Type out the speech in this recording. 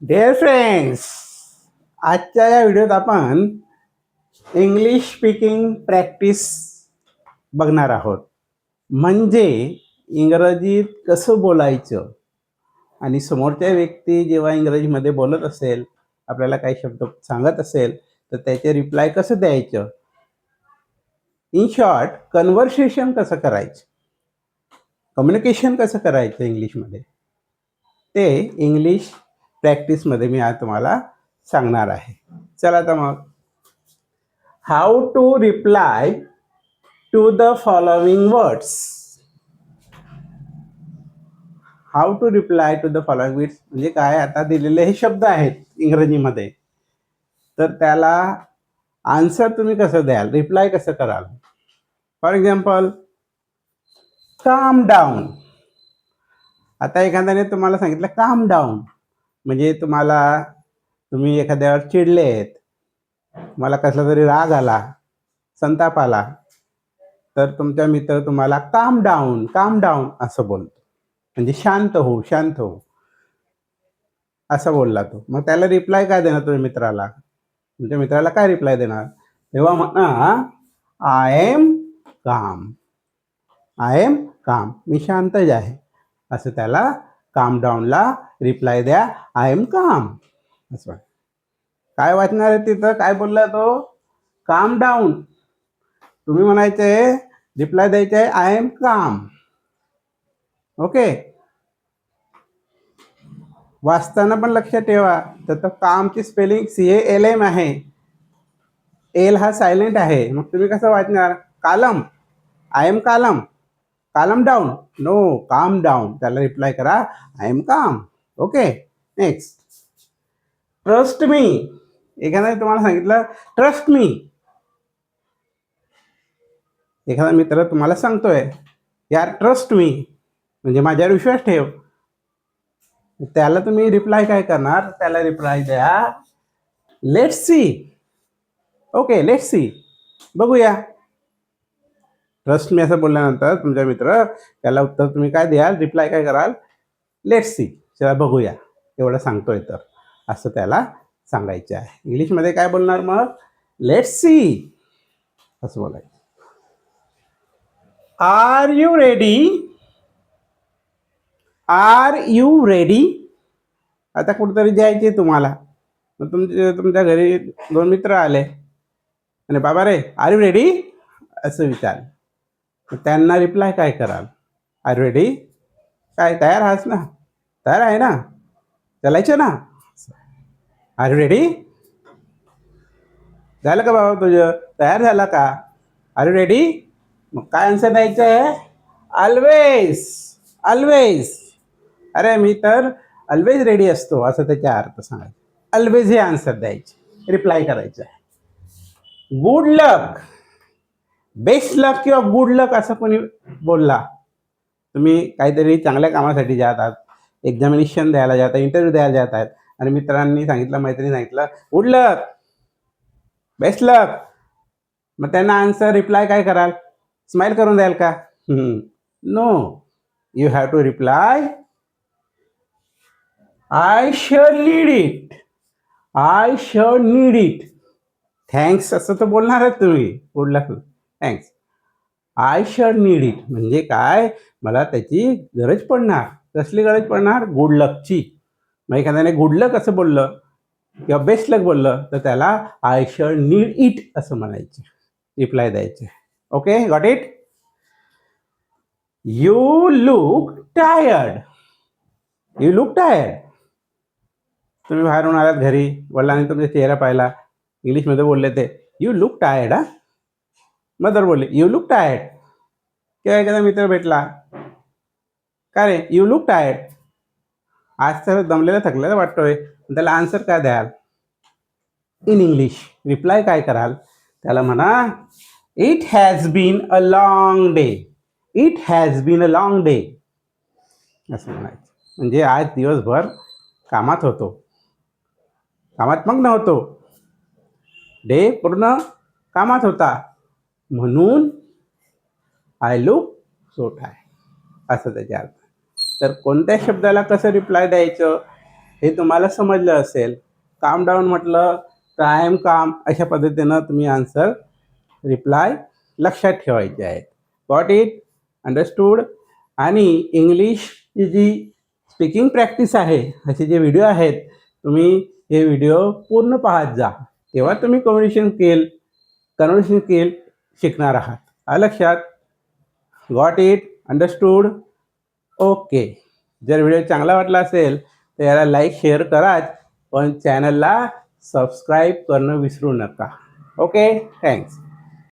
Dear friends, आजच्या या व्हिडिओत आपण इंग्लिश स्पीकिंग प्रॅक्टिस बघणार आहोत. म्हणजे इंग्रजीत कसं बोलायचं आणि समोरच्या व्यक्ती जेव्हा इंग्रजीमध्ये बोलत असेल, आपल्याला काही शब्द सांगत असेल तर त्याचे रिप्लाय कसं द्यायचं. इन शॉर्ट, कन्व्हर्सेशन कसं करायचं, कम्युनिकेशन कसं करायचं इंग्लिशमध्ये, ते इंग्लिश प्रॅक्टिसमध्ये मी आज तुम्हाला सांगणार आहे. चला तर मग, how to reply to the following words. How to reply to the following words म्हणजे काय, आता दिलेले हे शब्द आहेत इंग्रजीमध्ये, तर त्याला आन्सर तुम्ही कसं द्याल, रिप्लाय कसं कराल. फॉर एक्झाम्पल, काम डाऊन. आता एखाद्याने तुम्हाला सांगितलं काम डाऊन, म्हणजे तुम्ही एखाद्यावर चिडले आहेत, तुम्हाला कसला तरी राग आला, संताप आला, तर तुमचा मित्र तुम्हाला काम डाऊन असं बोलतो, म्हणजे शांत हो असं बोलला तो. मग त्याला रिप्लाय काय देणार तुम्ही मित्राला, तुमच्या मित्राला काय रिप्लाय देणार, तेव्हा म्हणा आय एम काम, मी शांतच आहे, असं त्याला काम डाऊनला रिप्लाय द्या, आय एम काम. असं काय वाचणार आहे तिथं, काय बोलला तो, काम डाऊन. तुम्ही म्हणायचे, रिप्लाय द्यायचे आहे आय एम काम. ओके, वाचताना पण लक्षात ठेवा, तर कामची स्पेलिंग CALM आहे, एल हा सायलेंट आहे. मग तुम्ही कसं वाचणार, calm, I am calm down, no calm down. त्याला रिप्लाय करा I am calm. Okay, next, trust me. एखाद्याने तुम्हाला सांगितलं ट्रस्ट मी, एखादा मित्र तुम्हाला सांगतोय यार ट्रस्ट मी, म्हणजे माझ्यावर विश्वास ठेव. त्याला तुम्ही रिप्लाय काय करणार, त्याला रिप्लाय द्या let's see. Okay, let's see, बघूया. ट्रस्ट मी असं बोलल्यानंतर तुमचा मित्र, त्याला उत्तर तुम्ही काय द्याल, रिप्लाय काय कराल, लेट्स सी, चला बघूया, एवढं सांगतोय तर असं त्याला सांगायचं आहे. इंग्लिशमध्ये काय बोलणार मग, लेट्स सी असं बोलायचं. Are you ready. आता कुठेतरी जायचे तुम्हाला, मग तुमच्या घरी दोन मित्र आले आणि बाबा रे आर यू रेडी असं विचार. त्यांना रिप्लाय काय कराल, आर यू रेडी, काय तयार आहात ना, तयार आहे ना, चालायचं ना, आर यू रेडी, झालं का बाबा तुझं, तयार झाला का, आर यू रेडी. मग काय आन्सर द्यायचं आहे, ऑलवेज. अरे मी तर ऑलवेज रेडी असतो, असं त्याचा अर्थ सांगायचा. ऑलवेज हे आन्सर द्यायचे, रिप्लाय करायचं आहे. गुड लक, बेस्ट लक किंवा गुड लक असं कोणी बोलला, तुम्ही काहीतरी चांगल्या कामासाठी जात आहात, एक्झामिनेशन द्यायला जात आहे, इंटरव्ह्यू द्यायला जात आहेत, आणि मित्रांनी सांगितलं, मैत्रिणी सांगितलं गुड लक, बेस्ट लक, मग त्यांना आन्सर रिप्लाय काय कराल, स्माइल करून द्याल का, no, you have to reply I shall need it, thanks असं तर बोलणारच तुम्ही, good luck thanks, I shall need it म्हणजे काय, मला त्याची गरज पडणार. कसली गरज पडणार, गुड लकची. मग एखाद्याने गुड लक असं बोललं किंवा बेस्ट लक बोललं तर त्याला आय शल नीड इट असं म्हणायचं, रिप्लाय द्यायचे. Okay, got it. You look tired. तुम्ही बाहेरून आलात घरी, वडिलांनी तुमचा चेहरा पाहिला, इंग्लिशमध्ये बोलले ते यू लुक टायर्ड. मदर बोलले यू लुक टायर्ड. किंवा एखादा मित्र भेटला, का रे यू लुक टायर्ड, आज तर दमलेला थकलेला वाटतोय, त्याला आन्सर काय द्याल, इन इंग्लिश रिप्लाय काय कराल, त्याला म्हणा it has been a long day असं म्हणायचं. म्हणजे आज दिवसभर कामात मग्न होतो, डे पूर्ण कामात होता, म्हणून आय लुक सो टायर्ड असं त्याच्या अर्थ. तर कोणत्या शब्दाला कसं रिप्लाय द्यायचं, हे तुम्हाला समजलं असेल. काम डाऊन म्हटलं तर आय एम काम, अशा पद्धतीनं तुम्ही आन्सर रिप्लाय लक्षात ठेवायचे आहेत. Got it? अंडरस्टूड? आणि इंग्लिशची जी स्पीकिंग प्रॅक्टिस आहे, असे जे व्हिडिओ आहेत, तुम्ही हे व्हिडिओ पूर्ण पाहत जा. तेव्हा तुम्ही कन्व्हर्सेशन स्किल शिकणार आहात. लक्षात? Got it? अंडरस्टूड? ओके. जर व्हिडिओ चांगला वाटला असेल तर याला लाईक शेअर कराच, पण चॅनलला सबस्क्राईब करणं विसरू नका. Okay, thanks.